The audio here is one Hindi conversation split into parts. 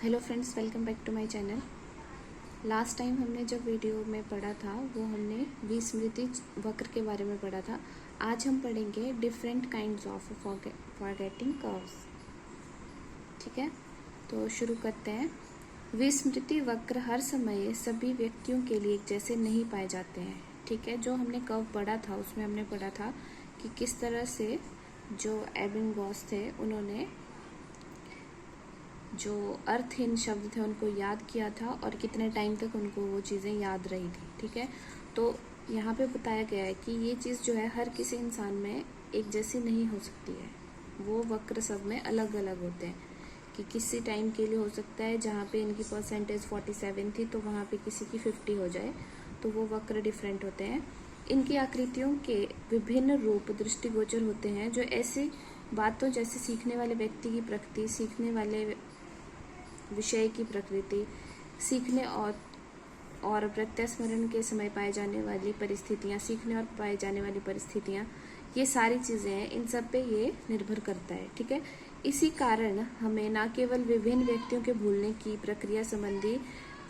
Hello friends, welcome back to my channel. Last time हमने जब वीडियो में पढ़ा था वो हमने विस्मृति वक्र के बारे में पढ़ा था। आज हम पढ़ेंगे different kinds of forgetting curves. ठीक है, तो शुरू करते हैं। विस्मृति वक्र हर समय सभी व्यक्तियों के लिए एक जैसे नहीं पाए जाते हैं। ठीक है, जो हमने कर्व पढ़ा था उसमें हमने पढ़ा था कि किस तरह से जो एबिंगॉस थे उन्होंने जो अर्थहीन शब्द थे उनको याद किया था और कितने टाइम तक उनको वो चीज़ें याद रही थी। ठीक है, तो यहाँ पे बताया गया है कि ये चीज़ जो है हर किसी इंसान में एक जैसी नहीं हो सकती है। वो वक्र सब में अलग अलग होते हैं कि किसी टाइम के लिए हो सकता है जहाँ पे इनकी परसेंटेज 47 थी तो वहाँ पे किसी की 50 हो जाए, तो वो वक्र डिफरेंट होते हैं। इनकी आकृतियों के विभिन्न रूप दृष्टिगोचर होते हैं जो ऐसी बातों जैसे सीखने वाले व्यक्ति की प्रकृति, सीखने वाले विषय की प्रकृति, सीखने और प्रत्यास्मरण के समय पाए जाने वाली परिस्थितियाँ, सीखने और पाए जाने वाली परिस्थितियाँ, ये सारी चीज़ें हैं, इन सब पे ये निर्भर करता है। ठीक है, इसी कारण हमें न केवल विभिन्न व्यक्तियों के भूलने की प्रक्रिया संबंधी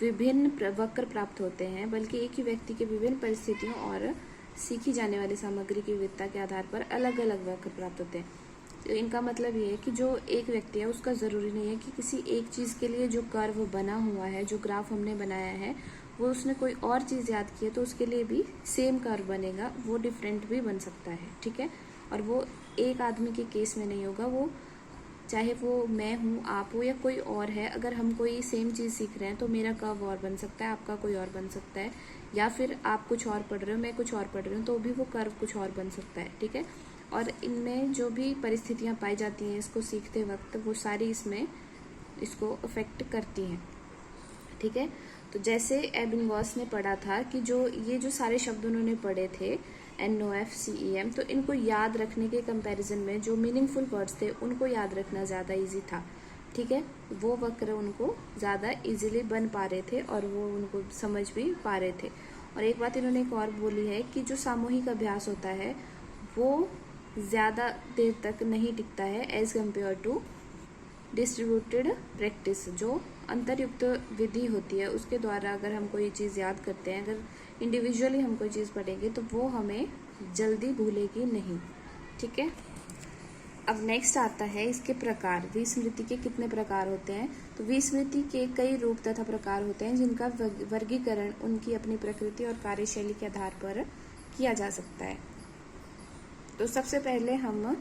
विभिन्न वक्र प्राप्त होते हैं, बल्कि एक ही व्यक्ति के विभिन्न परिस्थितियों और सीखी जाने वाली सामग्री की विविधता के आधार पर अलग अलग वक्र प्राप्त होते हैं। तो इनका मतलब ये है कि जो एक व्यक्ति है उसका ज़रूरी नहीं है कि किसी एक चीज़ के लिए जो कर्व बना हुआ है, जो ग्राफ हमने बनाया है, वो उसने कोई और चीज़ याद की है तो उसके लिए भी सेम कर्व बनेगा, वो डिफरेंट भी बन सकता है। ठीक है, और वो एक आदमी के केस में नहीं होगा, वो चाहे वो मैं हूँ, आप हो या कोई और है, अगर हम कोई सेम चीज़ सीख रहे हैं तो मेरा कर्व और बन सकता है, आपका कोई और बन सकता है, या फिर आप कुछ और पढ़ रहे हो, मैं कुछ और पढ़ रही हूँ, तो भी वो कर्व कुछ और बन सकता है। ठीक है, और इनमें जो भी परिस्थितियाँ पाई जाती हैं इसको सीखते वक्त, वो सारी इसमें इसको अफेक्ट करती हैं। ठीक है, तो जैसे एबिंगॉस ने पढ़ा था कि जो सारे शब्द उन्होंने पढ़े थे NOFCEM, तो इनको याद रखने के कंपैरिजन में जो मीनिंगफुल वर्ड्स थे उनको याद रखना ज़्यादा इजी था। ठीक है, वो वक्र उनको ज़्यादा इजीली बन पा रहे थे और वो उनको समझ भी पा रहे थे। और एक बात इन्होंने एक और बोली है कि जो सामूहिक अभ्यास होता है वो ज़्यादा देर तक नहीं टिकता है as compared to distributed practice. जो अंतर्युक्त विधि होती है उसके द्वारा अगर हम कोई चीज़ याद करते हैं, अगर इंडिविजुअली हम कोई चीज़ पढ़ेंगे तो वो हमें जल्दी भूलेगी नहीं। ठीक है, अब नेक्स्ट आता है इसके प्रकार। विस्मृति के कितने प्रकार होते हैं? तो विस्मृति के कई रूप तथा प्रकार होते हैं जिनका वर्गीकरण उनकी अपनी प्रकृति और कार्यशैली के आधार पर किया जा सकता है। तो सबसे पहले हम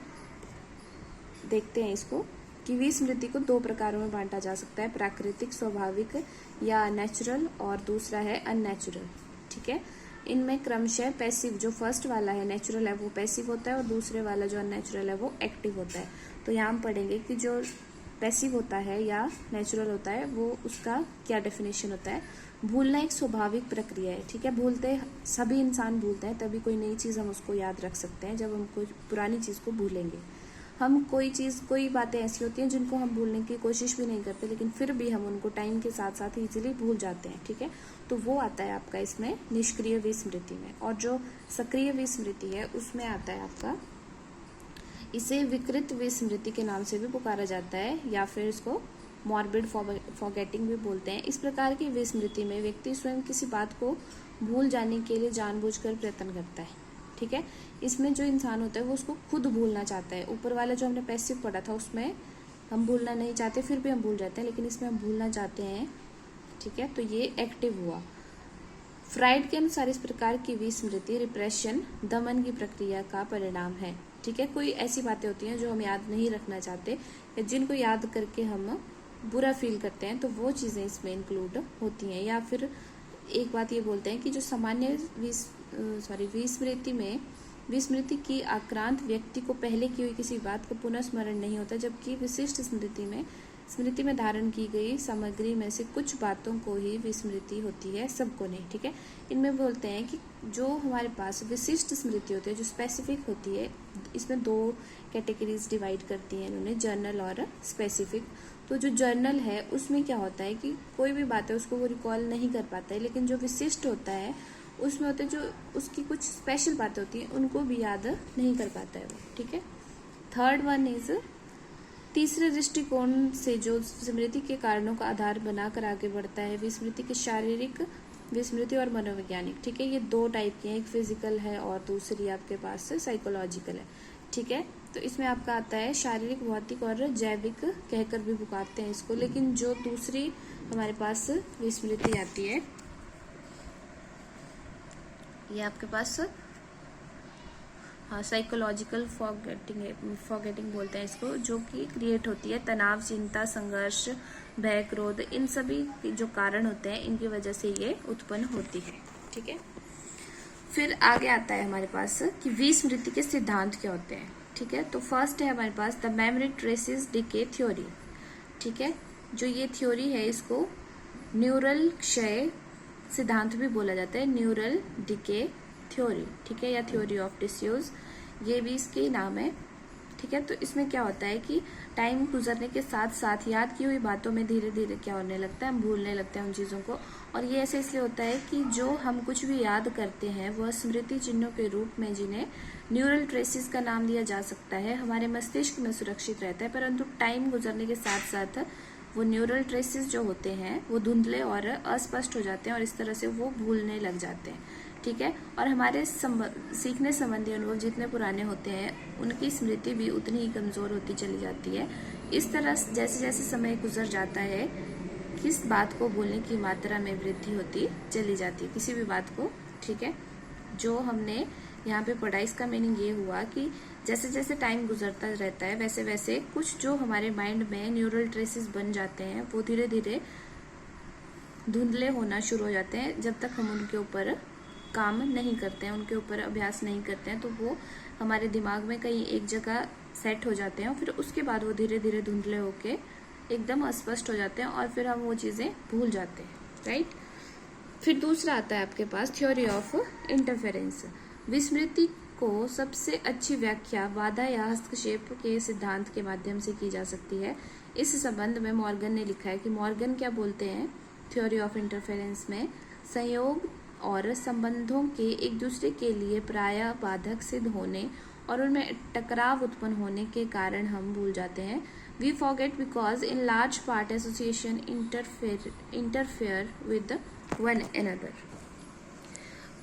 देखते हैं इसको कि विस्मृति को दो प्रकारों में बांटा जा सकता है, प्राकृतिक स्वाभाविक या नेचुरल, और दूसरा है अननेचुरल। ठीक है, इनमें क्रमशः पैसिव, जो फर्स्ट वाला है नेचुरल है वो पैसिव होता है और दूसरे वाला जो अननेचुरल है वो एक्टिव होता है। तो यहाँ हम पढ़ेंगे कि जो पैसिव होता है या नेचुरल होता है वो उसका क्या डेफिनेशन होता है। भूलना एक स्वाभाविक प्रक्रिया है। ठीक है, भूलते सभी इंसान भूलते हैं, तभी कोई नई चीज़ हम उसको याद रख सकते हैं जब हम कोई पुरानी चीज़ को भूलेंगे। हम कोई बातें ऐसी होती हैं जिनको हम भूलने की कोशिश भी नहीं करते, लेकिन फिर भी हम उनको टाइम के साथ साथ इजीली भूल जाते हैं। ठीक है, तो वो आता है आपका इसमें निष्क्रिय विस्मृति में। और जो सक्रिय विस्मृति है उसमें आता है आपका, इसे विकृत विस्मृति के नाम से भी पुकारा जाता है या फिर इसको मॉर्बिड फॉरगेटिंग भी बोलते हैं। इस प्रकार की विस्मृति में व्यक्ति स्वयं किसी बात को भूल जाने के लिए जानबूझकर प्रयत्न करता है। ठीक है, इसमें जो इंसान होता है वो उसको खुद भूलना चाहता है। ऊपर वाला जो हमने पैसिव पढ़ा था उसमें हम भूलना नहीं चाहते, फिर भी हम भूल जाते हैं, लेकिन इसमें हम भूलना चाहते हैं। ठीक है, तो ये एक्टिव हुआ। फ्राइड के अनुसार इस प्रकार की विस्मृति रिप्रेशन, दमन की प्रक्रिया का परिणाम है। ठीक है, कोई ऐसी बातें होती हैं जो हम याद नहीं रखना चाहते या जिनको याद करके हम बुरा फील करते हैं, तो वो चीज़ें इसमें इंक्लूड होती हैं। या फिर एक बात ये बोलते हैं कि जो सामान्य विस्मृति की आक्रांत व्यक्ति को पहले की हुई किसी बात का पुनः स्मरण नहीं होता, जबकि विशिष्ट स्मृति में धारण की गई सामग्री में से कुछ बातों को ही विस्मृति होती है, सबको नहीं। ठीक है, इनमें बोलते हैं कि जो हमारे पास विशिष्ट स्मृति होती है, जो स्पेसिफिक होती है, इसमें दो कैटेगरीज डिवाइड करती हैं इन्होंने, जर्नल और स्पेसिफिक। तो जो जर्नल है उसमें क्या होता है कि कोई भी बात है उसको वो रिकॉल नहीं कर पाता है, लेकिन जो विशिष्ट होता है उसमें होता है जो उसकी कुछ स्पेशल बातें होती हैं उनको भी याद नहीं कर पाता है वो। ठीक है, थर्ड वन इज तीसरे दृष्टिकोण से जो स्मृति के कारणों का आधार बनाकर आगे बढ़ता है, विस्मृति के शारीरिक विस्मृति और मनोवैज्ञानिक। ठीक है, ये दो टाइप के हैं, एक फिजिकल है और दूसरी आपके पास साइकोलॉजिकल है। ठीक है, तो इसमें आपका आता है शारीरिक, भौतिक और जैविक कहकर भी पुकारते हैं इसको। लेकिन जो दूसरी हमारे पास विस्मृति आती है, ये आपके पास हाँ साइकोलॉजिकल फॉरगेटिंग बोलते हैं इसको, जो कि क्रिएट होती है तनाव, चिंता, संघर्ष, भय, क्रोध, इन सभी जो कारण होते हैं इनकी वजह से ये उत्पन्न होती है। ठीक है, फिर आगे आता है हमारे पास कि विस्मृति के सिद्धांत क्या होते हैं। ठीक है, तो फर्स्ट है हमारे पास the memory traces decay theory. ठीक है, जो ये थ्योरी है इसको न्यूरल क्षय सिद्धांत भी बोला जाता है, न्यूरल डिके थ्योरी। ठीक है, या थ्योरी ऑफ डिसयूज, ये भी इसके नाम है। ठीक है, तो इसमें क्या होता है कि टाइम गुजरने के साथ साथ याद की हुई बातों में धीरे धीरे क्या होने लगता है, हम भूलने लगते हैं उन चीज़ों को। और ये ऐसे इसलिए होता है कि जो हम कुछ भी याद करते हैं वह स्मृति चिन्हों के रूप में, जिन्हें न्यूरल ट्रेसेस का नाम दिया जा सकता है, हमारे मस्तिष्क में सुरक्षित रहता है। परंतु टाइम गुजरने के साथ साथ वो न्यूरल ट्रेसेस जो होते हैं वो धुंधले और अस्पष्ट हो जाते हैं और इस तरह से वो भूलने लग जाते हैं। ठीक है, और हमारे सीखने संबंधी अनुभव जितने पुराने होते हैं उनकी स्मृति भी उतनी ही कमजोर होती चली जाती है। इस तरह जैसे जैसे समय गुजर जाता है, किस बात को भूलने की मात्रा में वृद्धि होती चली जाती है, किसी भी बात को। ठीक है, जो हमने यहाँ पे पढ़ा इसका मीनिंग ये हुआ कि जैसे जैसे टाइम गुजरता रहता है वैसे वैसे कुछ जो हमारे माइंड में न्यूरल ट्रेसेस बन जाते हैं वो धीरे धीरे धुंधले होना शुरू हो जाते हैं। जब तक हम उनके ऊपर काम नहीं करते हैं, उनके ऊपर अभ्यास नहीं करते हैं, तो वो हमारे दिमाग में कहीं एक जगह सेट हो जाते हैं और फिर उसके बाद वो धीरे धीरे धुंधले होके एकदम अस्पष्ट हो जाते हैं और फिर हम वो चीज़ें भूल जाते हैं। राइट, फिर दूसरा आता है आपके पास थ्योरी ऑफ इंटरफेरेंस। विस्मृति को सबसे अच्छी व्याख्या बाधा या हस्तक्षेप के सिद्धांत के माध्यम से की जा सकती है। इस संबंध में मॉर्गन ने लिखा है कि मॉर्गन क्या बोलते हैं थ्योरी ऑफ इंटरफेरेंस में, संयोग और संबंधों के एक दूसरे के लिए प्रायः बाधक सिद्ध होने और उनमें टकराव उत्पन्न होने के कारण हम भूल जाते हैं। We forget because in large part association interfere with one another.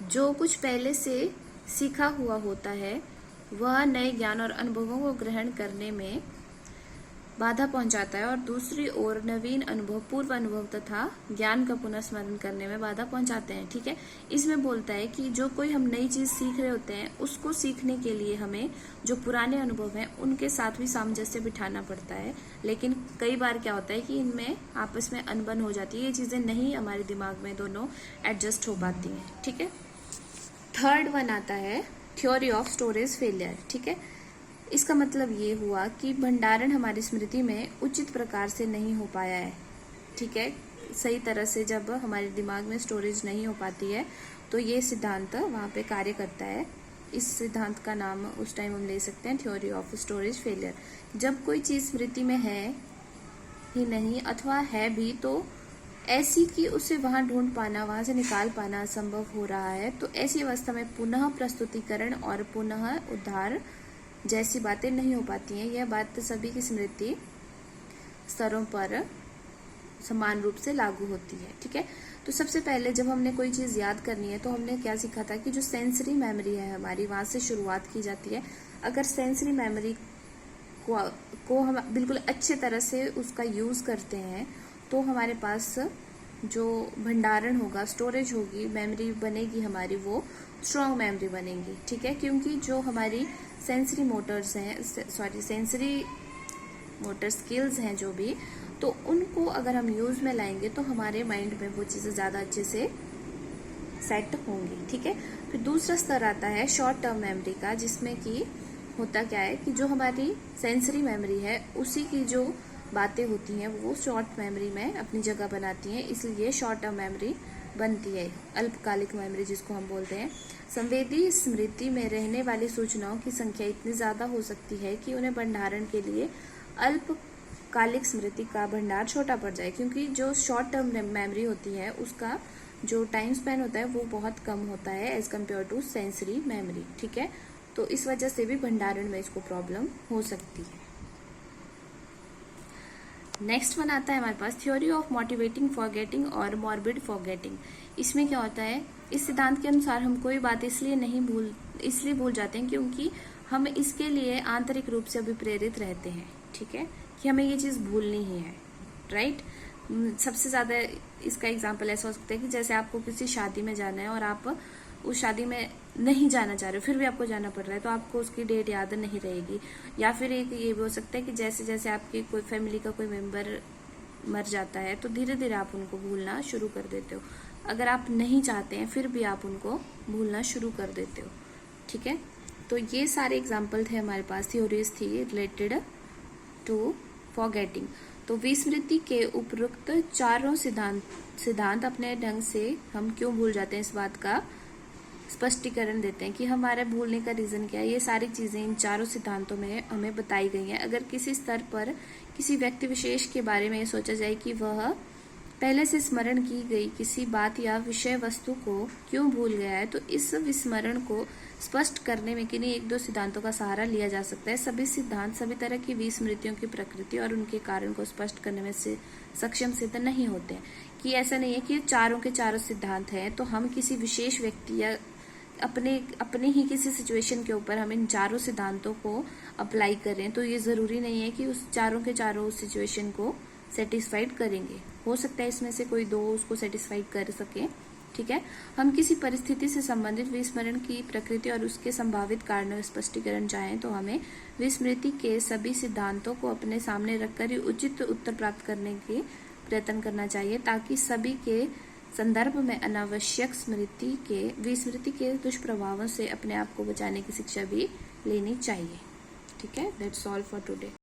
जो कुछ पहले से सीखा हुआ होता है वह नए ज्ञान और अनुभवों को ग्रहण करने में बाधा पहुंचाता है और दूसरी ओर नवीन अनुभव, पूर्व अनुभव तथा ज्ञान का पुनर्स्मरण करने में बाधा पहुंचाते हैं। ठीक है, इसमें बोलता है कि जो कोई हम नई चीज सीख रहे होते हैं उसको सीखने के लिए हमें जो पुराने अनुभव हैं उनके साथ भी सामंजस्य बिठाना पड़ता है। लेकिन कई बार क्या होता है कि इनमें आपस में अनबन हो जाती है, ये चीजें नहीं हमारे दिमाग में दोनों एडजस्ट हो पाती हैं। ठीक है, थर्ड वन आता है थ्योरी ऑफ स्टोरेज फेलियर। ठीक है, इसका मतलब ये हुआ कि भंडारण हमारी स्मृति में उचित प्रकार से नहीं हो पाया है। ठीक है, सही तरह से जब हमारे दिमाग में स्टोरेज नहीं हो पाती है तो ये सिद्धांत वहाँ पे कार्य करता है। इस सिद्धांत का नाम उस टाइम हम ले सकते हैं थ्योरी ऑफ स्टोरेज फेलियर। जब कोई चीज़ स्मृति में है ही नहीं अथवा है भी तो ऐसी कि उसे वहां ढूंढ पाना, वहां से निकाल पाना असंभव हो रहा है, तो ऐसी अवस्था में पुनः प्रस्तुतिकरण और पुनः उद्धार जैसी बातें नहीं हो पाती हैं। यह बात सभी की स्मृति स्तरों पर समान रूप से लागू होती है। ठीक है, तो सबसे पहले जब हमने कोई चीज याद करनी है तो हमने क्या सीखा था कि जो सेंसरी मेमोरी है हमारी, वहां से शुरुआत की जाती है। अगर सेंसरी मेमोरी को हम बिल्कुल अच्छे तरह से उसका यूज करते हैं तो हमारे पास जो भंडारण होगा, स्टोरेज होगी, मेमोरी बनेगी हमारी, वो स्ट्रॉन्ग मेमोरी बनेगी। ठीक है, क्योंकि जो हमारी सेंसरी मोटर्स हैं, सेंसरी मोटर स्किल्स हैं जो भी, तो उनको अगर हम यूज में लाएंगे तो हमारे माइंड में वो चीजें ज्यादा अच्छे से सेट होंगी। ठीक है, फिर दूसरा स्तर आता है शॉर्ट टर्म मेमोरी का, जिसमें कि होता क्या है कि जो हमारी सेंसरी मेमोरी है उसी की जो बातें होती हैं वो शॉर्ट मेमोरी में अपनी जगह बनाती हैं, इसलिए शॉर्ट टर्म मेमोरी बनती है, अल्पकालिक मेमोरी जिसको हम बोलते हैं। संवेदी स्मृति में रहने वाली सूचनाओं की संख्या इतनी ज्यादा हो सकती है कि उन्हें भंडारण के लिए अल्पकालिक स्मृति का भंडार छोटा पड़ जाए, क्योंकि जो शॉर्ट टर्म मेमोरी होती है उसका जो टाइम स्पेन होता है वो बहुत कम होता है as compared to sensory memory. ठीक है, तो इस वजह से भी भंडारण में इसको प्रॉब्लम हो सकती है। नेक्स्ट वन आता है हमारे पास थ्योरी ऑफ मोटिवेटिंग फॉरगेटिंग और मॉर्बिड फॉरगेटिंग। इसमें क्या होता है, इस सिद्धांत के अनुसार हम कोई बात इसलिए भूल जाते हैं क्योंकि हम इसके लिए आंतरिक रूप से अभिप्रेरित रहते हैं, ठीक है, कि हमें ये चीज भूलनी ही है, राइट। सबसे ज्यादा इसका एग्जाम्पल ऐसा हो सकता है कि जैसे आपको किसी शादी में जाना है और आप उस शादी में नहीं जाना चाह रहे हो, फिर भी आपको जाना पड़ रहा है, तो आपको उसकी डेट याद नहीं रहेगी। या फिर एक ये भी हो सकता है कि जैसे जैसे आपके कोई फैमिली का कोई मेंबर मर जाता है तो धीरे धीरे आप उनको भूलना शुरू कर देते हो। अगर आप नहीं चाहते हैं फिर भी आप उनको भूलना शुरू कर देते हो, ठीक है। तो ये सारे एग्जाम्पल थे हमारे पास, थ्योरीज थी रिलेटेड टू फॉरगेटिंग। तो विस्मृति के उपरोक्त चारों सिद्धांत अपने ढंग से हम क्यों भूल जाते हैं इस बात का स्पष्टीकरण देते हैं कि हमारे भूलने का रीजन क्या है। ये सारी चीजें इन चारों सिद्धांतों में हमें बताई गई हैं। अगर किसी स्तर पर किसी व्यक्ति विशेष के बारे में सोचा जाए कि वह पहले से स्मरण की गई किसी बात या विषय वस्तु को क्यों भूल गया है, तो इस विस्मरण को स्पष्ट करने में किन्हीं एक दो सिद्धांतों का सहारा लिया जा सकता है। सभी सिद्धांत सभी तरह की विस्मृतियों की प्रकृति और उनके कारण को स्पष्ट करने में से सक्षम सिद्ध नहीं होते हैं। कि ऐसा नहीं है कि चारों के चारों सिद्धांत हैं तो हम किसी विशेष व्यक्ति या अपने ही किसी सिचुएशन के ऊपर हम इन चारों सिद्धांतों को अप्लाई करें, तो ये जरूरी नहीं है कि उस चारों के चारों सिचुएशन को सेटिस्फाइड करेंगे। हो सकता है इसमें से कोई दो उसको सेटिस्फाइड कर सके, ठीक है। हम किसी परिस्थिति से संबंधित विस्मरण की प्रकृति और उसके संभावित कारणों स्पष्टीकरण चाहें तो हमें विस्मृति के सभी सिद्धांतों को अपने सामने रखकर ही उचित उत्तर प्राप्त करने के प्रयत्न करना चाहिए, ताकि सभी के संदर्भ में अनावश्यक विस्मृति के दुष्प्रभावों से अपने आप को बचाने की शिक्षा भी लेनी चाहिए, ठीक है। That's all for today.